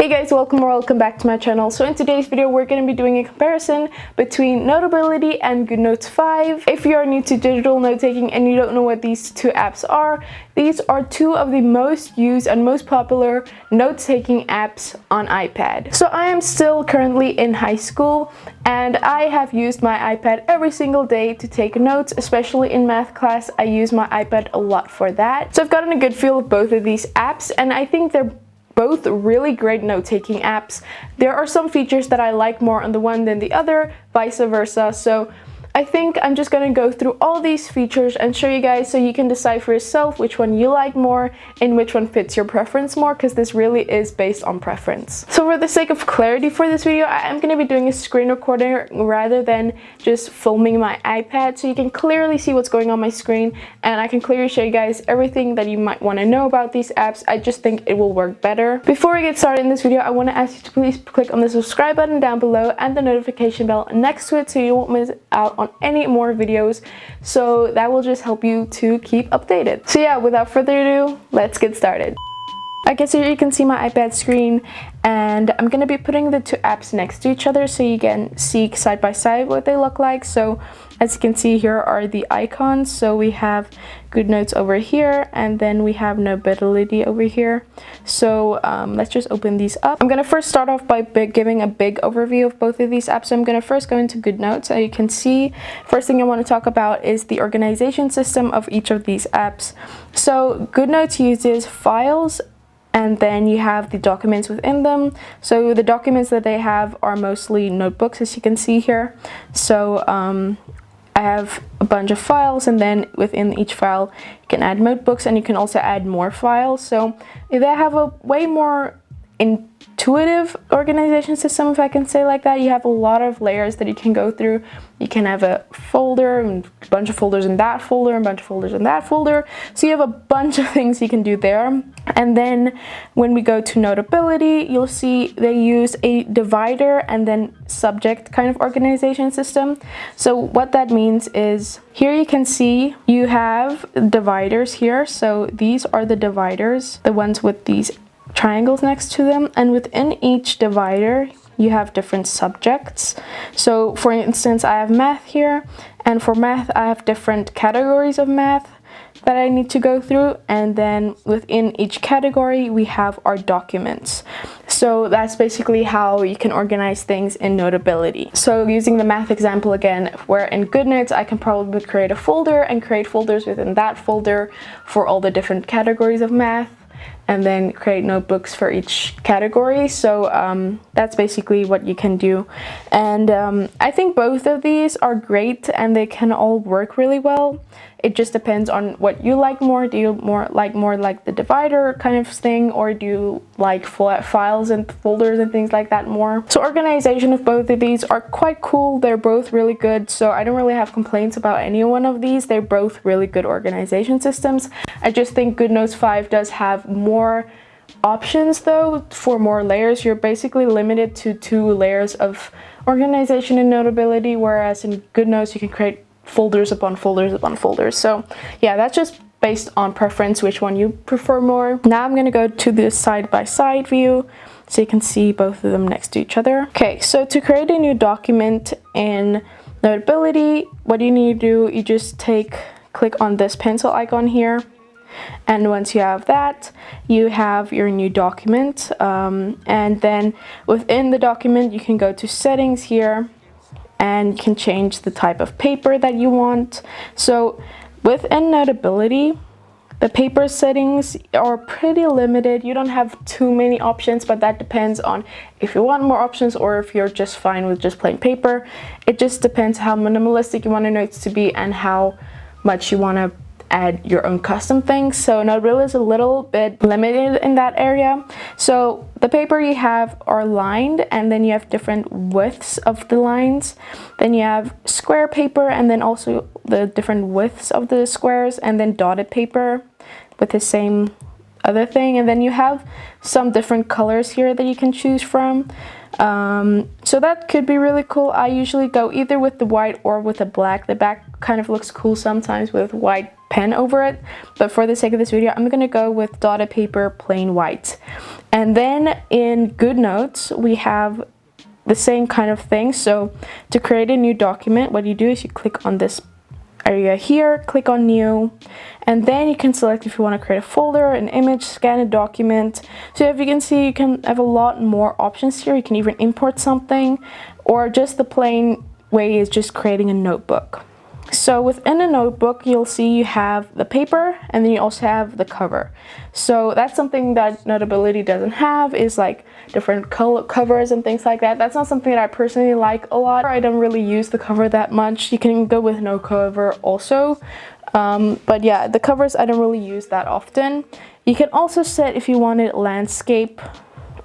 Hey guys, welcome back to my channel. So in today's video we're going to be doing a comparison between Notability and Goodnotes 5. If you are new to digital note taking and you don't know what these two apps are, these are two of the most used and most popular note taking apps on iPad. So I am still currently in high school and I have used my iPad every single day to take notes, especially in math class. I use my iPad a lot for that. So I've gotten a good feel of both of these apps and I think they're both really great note-taking apps. There are some features that I like more on the one than the other, vice versa. So I think I'm just gonna go through all these features and show you guys so you can decide for yourself which one you like more and which one fits your preference more, because this really is based on preference. So for the sake of clarity for this video, I am gonna be doing a screen recording rather than just filming my iPad, so you can clearly see what's going on my screen and I can clearly show you guys everything that you might want to know about these apps. I just think it will work better. Before we get started in this video, I want to ask you to please click on the subscribe button down below and the notification bell next to it so you won't miss out on any more videos, so that will just help you to keep updated. So yeah, without further ado, let's get started. Okay, so here you can see my iPad screen and I'm going to be putting the two apps next to each other so you can see side by side what they look like. So as you can see, here are the icons. So we have Goodnotes over here and then we have Notability over here. So let's just open these up. I'm going to first start off by giving a big overview of both of these apps. So I'm going to first go into Goodnotes. So you can see, first thing I want to talk about is the organization system of each of these apps. So Goodnotes uses files and then you have the documents within them. So the documents that they have are mostly notebooks, as you can see here. So I have a bunch of files and then within each file you can add notebooks and you can also add more files. So they have a way more intuitive organization system, if I can say like that. You have a lot of layers that you can go through. You can have a folder and a bunch of folders in that folder and a bunch of folders in that folder. So you have a bunch of things you can do there. And then when we go to Notability, you'll see they use a divider and then subject kind of organization system. So what that means is here you can see you have dividers here. So these are the dividers, the ones with these triangles next to them, and within each divider you have different subjects. So for instance, I have math here, and for math I have different categories of math that I need to go through, and then within each category we have our documents. So that's basically how you can organize things in Notability. So using the math example again, where in Goodnotes I can probably create a folder and create folders within that folder for all the different categories of math, and then create notebooks for each category. So that's basically what you can do. And I think both of these are great and they can all work really well. It just depends on what you like more. Do you more like the divider kind of thing, or do you like files and folders and things like that more? So organization of both of these are quite cool. They're both really good, so I don't really have complaints about any one of these. They're both really good organization systems. I just think Goodnotes 5 does have more options though, for more layers. You're basically limited to 2 layers of organization and Notability, whereas in Goodnotes you can create folders upon folders upon folders. So yeah, that's just based on preference, which one you prefer more. Now I'm going to go to the side-by-side view so you can see both of them next to each other. Okay, so to create a new document in Notability, what you need to do, you just click on this pencil icon here, and once you have that, you have your new document, and then within the document you can go to settings here and you can change the type of paper that you want. So within Notability, the paper settings are pretty limited. You don't have too many options, but that depends on if you want more options or if you're just fine with just plain paper. It just depends how minimalistic you want your notes to be and how much you want to add your own custom things. So Notability is a little bit limited in that area. So the paper you have are lined, and then you have different widths of the lines. Then you have square paper, and then also the different widths of the squares, and then dotted paper with the same other thing. And then you have some different colors here that you can choose from. So that could be really cool. I usually go either with the white or with the black. The black kind of looks cool sometimes with white pen over it, but for the sake of this video I'm gonna go with dotted paper, plain white. And then in Goodnotes we have the same kind of thing. So to create a new document, what you do is you click on this area here, click on new, and then you can select if you want to create a folder, an image, scan a document. So if you can see, you can have a lot more options here. You can even import something, or just the plain way is just creating a notebook. So within a notebook, you'll see you have the paper and then you also have the cover. So that's something that Notability doesn't have, is like different color covers and things like that. That's not something that I personally like a lot. I don't really use the cover that much. You can go with no cover also. But yeah, the covers I don't really use that often. You can also set if you wanted landscape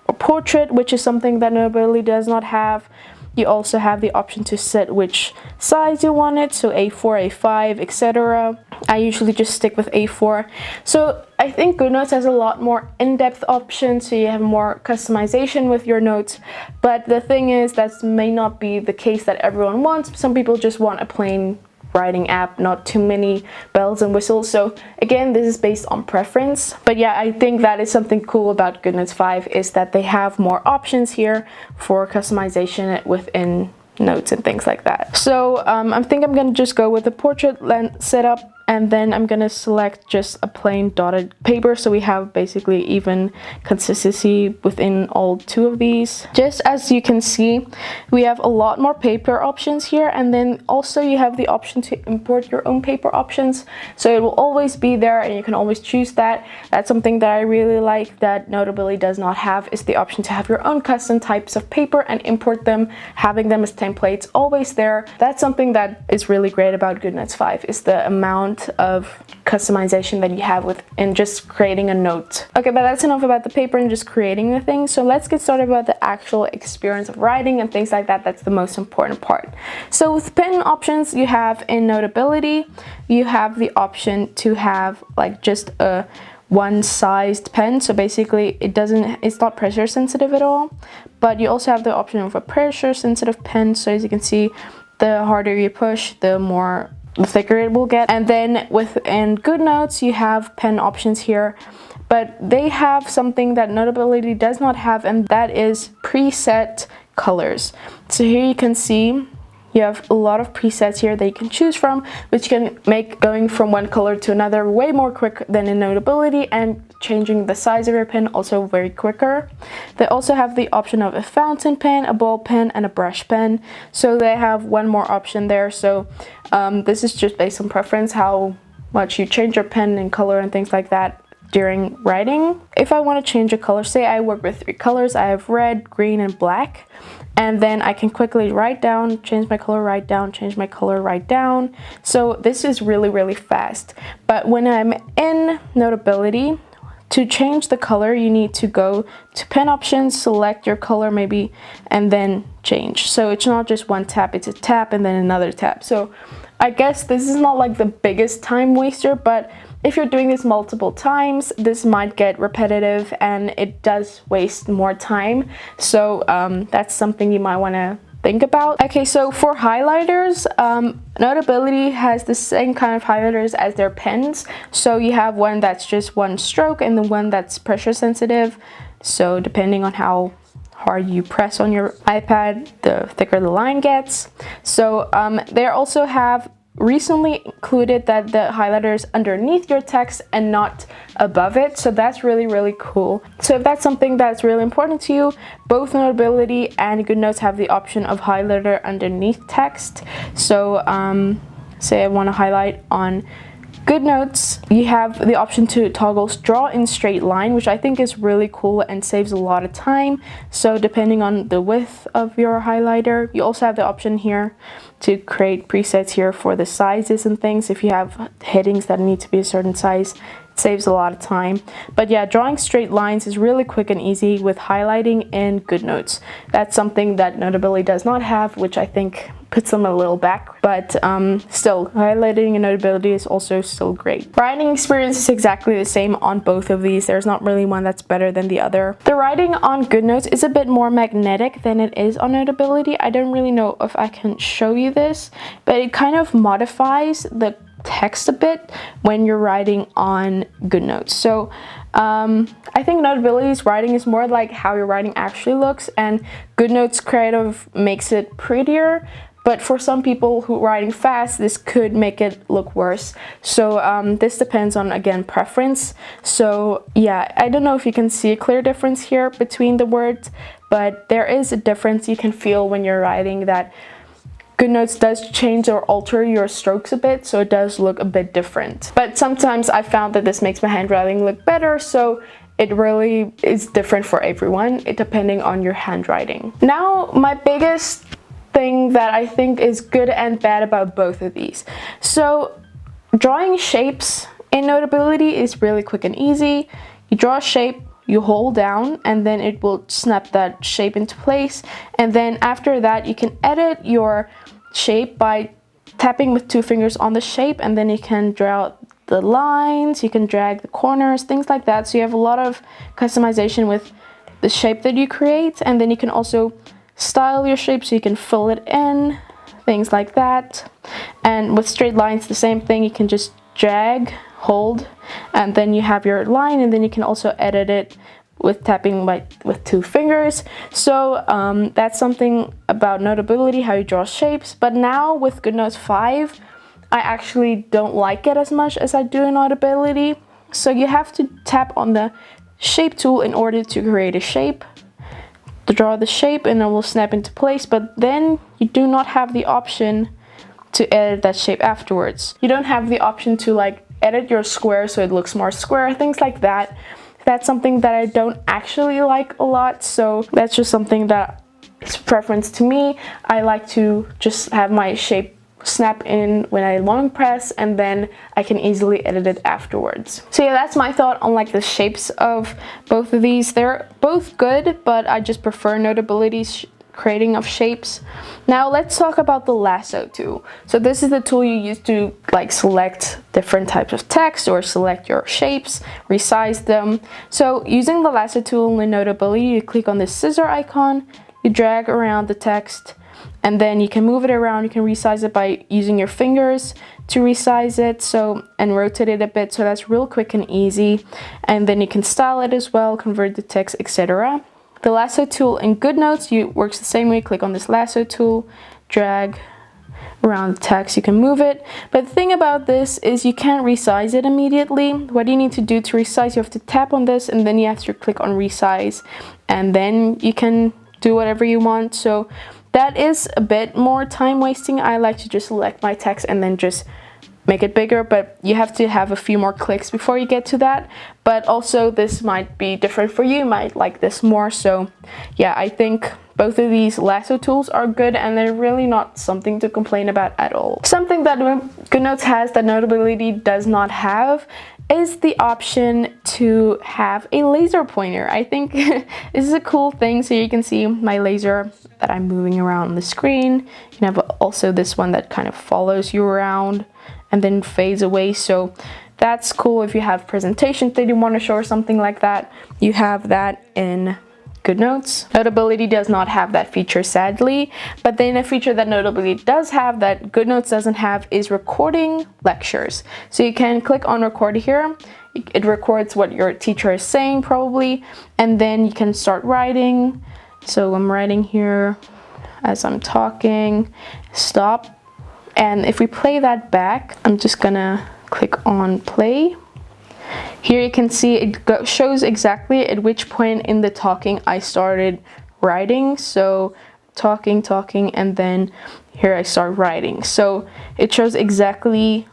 or portrait, which is something that Notability does not have. You also have the option to set which size you want it, so A4, A5, etc. I usually just stick with A4. So I think Goodnotes has a lot more in-depth options, so you have more customization with your notes. But the thing is, that may not be the case that everyone wants. Some people just want a plain writing app, not too many bells and whistles. So again, this is based on preference. But yeah, I think that is something cool about Goodnotes 5, is that they have more options here for customization within notes and things like that. So I think I'm gonna just go with the portrait setup, and then I'm gonna select just a plain dotted paper, so we have basically even consistency within all two of these. Just as you can see, we have a lot more paper options here, and then also you have the option to import your own paper options, so it will always be there and you can always choose that. That's something that I really like that Notability does not have, is the option to have your own custom types of paper and import them, having them as templates always there. That's something that is really great about Goodnotes 5, is the amount of customization that you have in just creating a note. Okay, but that's enough about the paper and just creating the thing. So let's get started about the actual experience of writing and things like that. That's the most important part. So with pen options, you have in Notability, you have the option to have like just a one-sized pen. So basically it's not pressure sensitive at all, but you also have the option of a pressure sensitive pen. So as you can see, the harder you push, the thicker it will get. And then within Goodnotes, you have pen options here, but they have something that Notability does not have, and that is preset colors. So here you can see you have a lot of presets here that you can choose from, which can make going from one color to another way more quick than in Notability, and changing the size of your pen also very quicker. They also have the option of a fountain pen, a ball pen, and a brush pen. So they have one more option there. So this is just based on preference, how much you change your pen and color and things like that during writing. If I want to change a color, say I work with 3 colors, I have red, green, and black, and then I can quickly write down, change my color, write down, change my color, write down. So this is really fast. But when I'm in Notability, to change the color, you need to go to pen options, select your color maybe, and then change. So it's not just one tap, it's a tap and then another tap. So I guess this is not like the biggest time waster, but if you're doing this multiple times, this might get repetitive and it does waste more time. So that's something you might want to think about. Okay, so for highlighters, Notability has the same kind of highlighters as their pens. So you have one that's just one stroke and the one that's pressure sensitive. So depending on how hard you press on your iPad, the thicker the line gets. So they also have recently included that the highlighter is underneath your text and not above it, so that's really cool. So if that's something that's really important to you, both Notability and Goodnotes have the option of highlighter underneath text. So say I want to highlight on Goodnotes, you have the option to toggle draw in straight line, which I think is really cool and saves a lot of time. So depending on the width of your highlighter, you also have the option here to create presets here for the sizes and things. If you have headings that need to be a certain size, it saves a lot of time. But yeah, drawing straight lines is really quick and easy with highlighting in Goodnotes. That's something that Notability does not have, which I think puts them a little back, but still, highlighting in Notability is also still great. Writing experience is exactly the same on both of these. There's not really one that's better than the other. The writing on Goodnotes is a bit more magnetic than it is on Notability. I don't really know if I can show you this, but it kind of modifies the text a bit when you're writing on Goodnotes. So I think Notability's writing is more like how your writing actually looks, and Goodnotes Creative makes it prettier. But for some people who are writing fast, this could make it look worse. So this depends on, again, preference. So yeah, I don't know if you can see a clear difference here between the words, but there is a difference you can feel when you're writing, that Goodnotes does change or alter your strokes a bit, so it does look a bit different. But sometimes I found that this makes my handwriting look better, so it really is different for everyone, depending on your handwriting. Now, my biggest thing that I think is good and bad about both of these. So drawing shapes in Notability is really quick and easy. You draw a shape, you hold down, and then it will snap that shape into place. And then after that, you can edit your shape by tapping with 2 fingers on the shape, and then you can draw out the lines, you can drag the corners, things like that. So you have a lot of customization with the shape that you create, and then you can also style your shape so you can fill it in, things like that. And with straight lines, the same thing. You can just drag, hold, and then you have your line, and then you can also edit it with tapping with 2 fingers. So that's something about Notability, how you draw shapes. But now with Goodnotes 5, I actually don't like it as much as I do in Notability. So you have to tap on the shape tool in order to create a shape, to draw the shape, and it will snap into place. But then you do not have the option to edit that shape afterwards. You don't have the option to like edit your square so it looks more square, things like that. That's something that I don't actually like a lot, so that's just something that is preference to me. I like to just have my shape snap in when I long press, and then I can easily edit it afterwards. So yeah, that's my thought on like the shapes of both of these. They're both good, but I just prefer Notability's creating of shapes. Now let's talk about the lasso tool. So this is the tool you use to like select different types of text or select your shapes, resize them. So using the lasso tool in Notability, you click on this scissor icon, you drag around the text, and then you can move it around. You can resize it by using your fingers to resize it, so, and rotate it a bit, so that's real quick and easy. And then you can style it as well, convert the text, etc. The lasso tool in Goodnotes works the same way. Click on this lasso tool, drag around the text, you can move it. But the thing about this is you can't resize it immediately. What you need to do to resize, you have to tap on this, and then you have to click on resize, and then you can do whatever you want. So that is a bit more time wasting. I like to just select my text and then just make it bigger, but you have to have a few more clicks before you get to that. But also this might be different for you, you might like this more. So yeah, I think both of these lasso tools are good, and they're really not something to complain about at all. Something that Goodnotes has that Notability does not have is the option to have a laser pointer. I think this is a cool thing. So you can see my laser that I'm moving around the screen. You can have also this one that kind of follows you around and then fades away. So that's cool if you have presentations that you want to show or something like that. You have that in Goodnotes. Notability does not have that feature, sadly, but then a feature that Notability does have that Goodnotes doesn't have is recording lectures. So you can click on record here. It records what your teacher is saying probably, and then you can start writing. So I'm writing here as I'm talking, stop. And if we play that back, I'm just gonna click on play. Here you can see it shows exactly at which point in the talking I started writing. So talking, and then here I start writing. So it shows exactly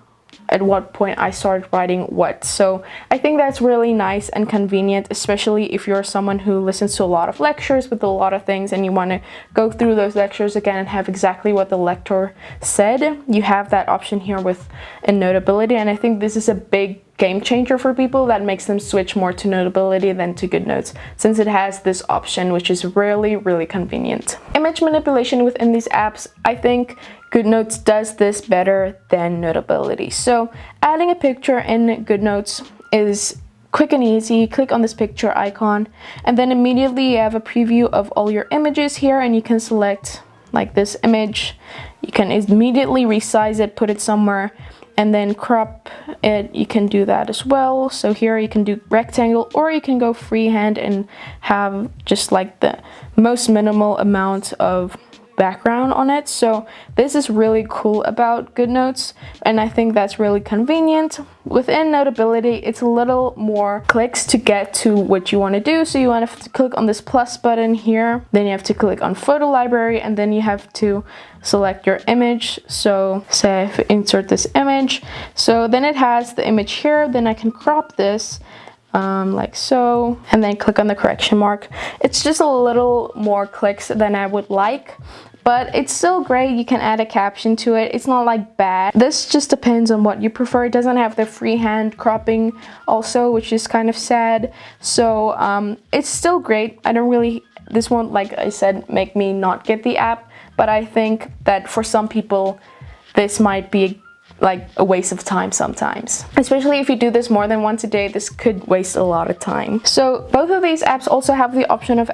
at what point I started writing what. So I think that's really nice and convenient, especially if you're someone who listens to a lot of lectures with a lot of things and you want to go through those lectures again and have exactly what the lecturer said. You have that option here with Notability, and I think this is a big game changer for people that makes them switch more to Notability than to Goodnotes, since it has this option, which is really convenient. Image manipulation within these apps, I think Goodnotes does this better than Notability. So adding a picture in Goodnotes is quick and easy. Click on this picture icon, and then immediately you have a preview of all your images here, and you can select like this image. You can immediately resize it, put it somewhere, and then crop it, you can do that as well. So here you can do rectangle, or you can go freehand and have just like the most minimal amount of background on it. So this is really cool about Goodnotes, and I think that's really convenient. Within Notability, it's a little more clicks to get to what you want to do. So you want to click on this plus button here, then you have to click on photo library, and then you have to select your image. So say if I insert this image, so then it has the image here, then I can crop this like so, and then click on the correction mark. It's just a little more clicks than I would like, but it's still great. You can add a caption to it. It's not like bad. This just depends on what you prefer. It doesn't have the freehand cropping also, which is kind of sad. So it's still great. I don't really, this won't, like I said, make me not get the app, but I think that for some people this might be like a waste of time sometimes, especially if you do this more than once a day. This could waste a lot of time. So both of these apps also have the option of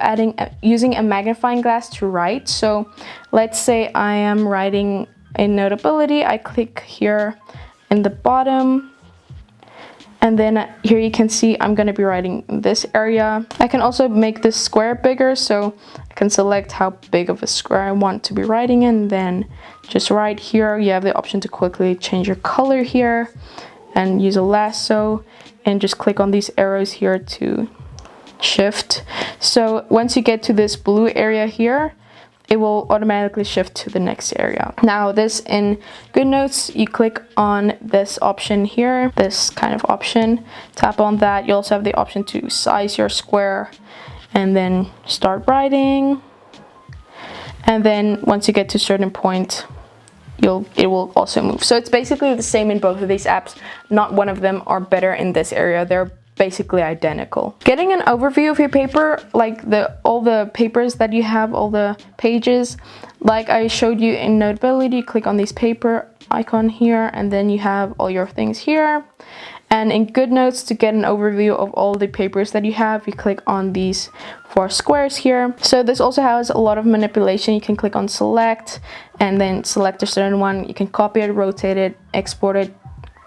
using a magnifying glass to write. So let's say I am writing in Notability, I click here in the bottom, and then here you can see I'm going to be writing in this area. I can also make this square bigger, so I can select how big of a square I want to be writing in. Then just right here you have the option to quickly change your color here and use a lasso, and just click on these arrows here to shift. So once you get to this blue area here, it will automatically shift to the next area. Now this in Goodnotes, you click on this option here, this kind of option, tap on that. You also have the option to size your square and then start writing. And then once you get to a certain point, it will also move. So it's basically the same in both of these apps. Not one of them are better in this area. They're basically identical. Getting an overview of your paper, like all the papers that you have, all the pages, like I showed you in Notability, click on this paper icon here, and then you have all your things here. And in Goodnotes, to get an overview of all the papers that you have, you click on these 4 squares here. So this also has a lot of manipulation. You can click on select and then select a certain one. You can copy it, rotate it, export it,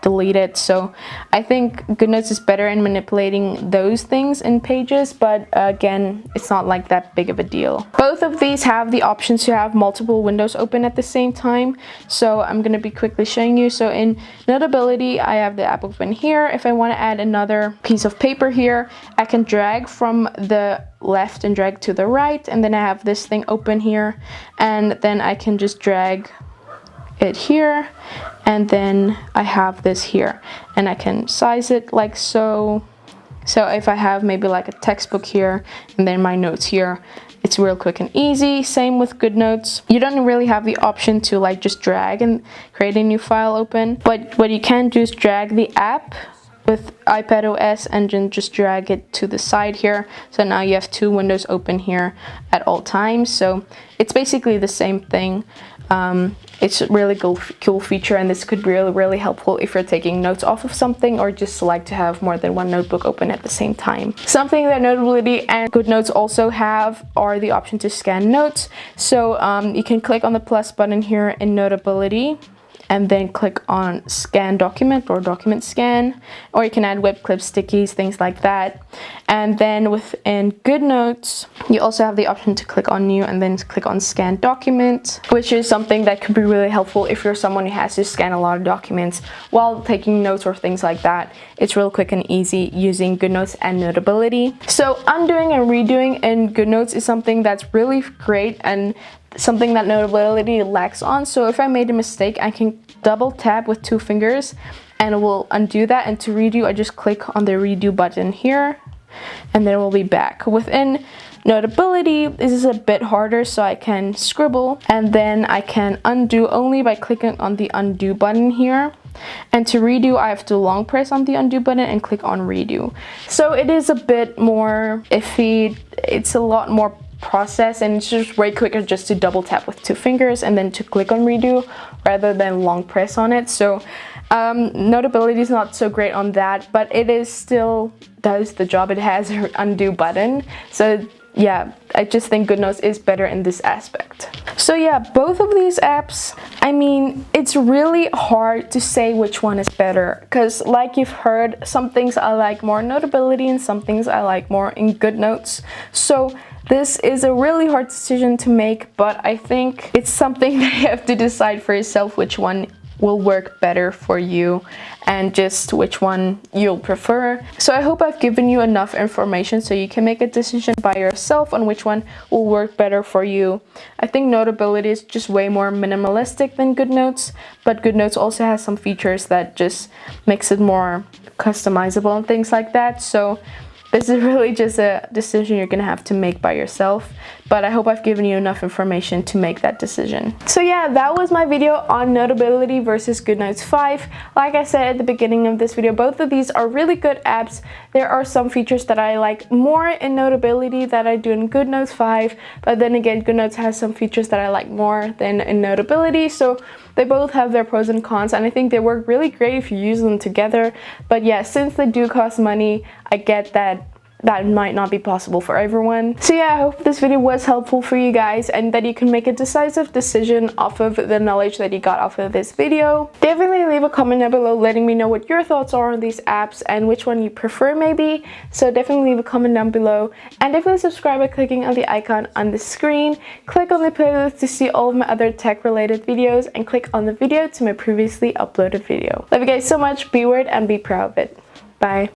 delete it. So I think Goodnotes is better in manipulating those things in pages, but again, it's not like that big of a deal. Both of these have the options to have multiple windows open at the same time, so I'm going to be quickly showing you. So in Notability, I have the app open here. If I want to add another piece of paper here, I can drag from the left and drag to the right, and then I have this thing open here, and then I can just drag it here, and then I have this here, and I can size it like so. So if I have maybe like a textbook here and then my notes here, it's real quick and easy. Same with Goodnotes. You don't really have the option to like just drag and create a new file open, but what you can do is drag the app with iPadOS and then just drag it to the side here. So now you have 2 windows open here at all times. So it's basically the same thing. It's a really cool feature, and this could be really helpful if you're taking notes off of something or just like to have more than one notebook open at the same time. Something that Notability and Goodnotes also have are the option to scan notes. So you can click on the plus button here in Notability and then click on scan document or document scan, or you can add web clips, stickies, things like that. And then within Goodnotes, you also have the option to click on new and then click on scan document, which is something that could be really helpful if you're someone who has to scan a lot of documents while taking notes or things like that. It's real quick and easy using Goodnotes and Notability. So undoing and redoing in Goodnotes is something that's really great and something that Notability lacks on. So if I made a mistake, I can double tap with 2 fingers and it will undo that. And to redo, I just click on the redo button here and then it will be back. Within Notability, this is a bit harder, so I can scribble and then I can undo only by clicking on the undo button here. And to redo, I have to long press on the undo button and click on redo. So it is a bit more iffy. It's a lot more process, and it's just way quicker just to double tap with 2 fingers and then to click on redo rather than long press on it. So Notability is not so great on that, but it is still does the job. It has an undo button, so yeah, I just think Goodnotes is better in this aspect. So yeah, both of these apps, I mean, it's really hard to say which one is better, because like you've heard, some things I like more in Notability and some things I like more in Goodnotes. So this is a really hard decision to make, but I think it's something that you have to decide for yourself which one will work better for you and just which one you'll prefer. So I hope I've given you enough information so you can make a decision by yourself on which one will work better for you. I think Notability is just way more minimalistic than Goodnotes, but Goodnotes also has some features that just makes it more customizable and things like that. So this is really just a decision you're gonna have to make by yourself, but I hope I've given you enough information to make that decision. So yeah, that was my video on Notability versus Goodnotes 5. Like I said at the beginning of this video, both of these are really good apps. There are some features that I like more in Notability that I do in Goodnotes 5, but then again, Goodnotes has some features that I like more than in Notability. So they both have their pros and cons, and I think they work really great if you use them together. But yeah, since they do cost money, I get that might not be possible for everyone. So yeah, I hope this video was helpful for you guys and that you can make a decisive decision off of the knowledge that you got off of this video. Definitely leave a comment down below letting me know what your thoughts are on these apps and which one you prefer maybe. So definitely leave a comment down below, and definitely subscribe by clicking on the icon on the screen. Click on the playlist to see all of my other tech related videos, and click on the video to my previously uploaded video. Love you guys so much, be weird and be proud of it. Bye.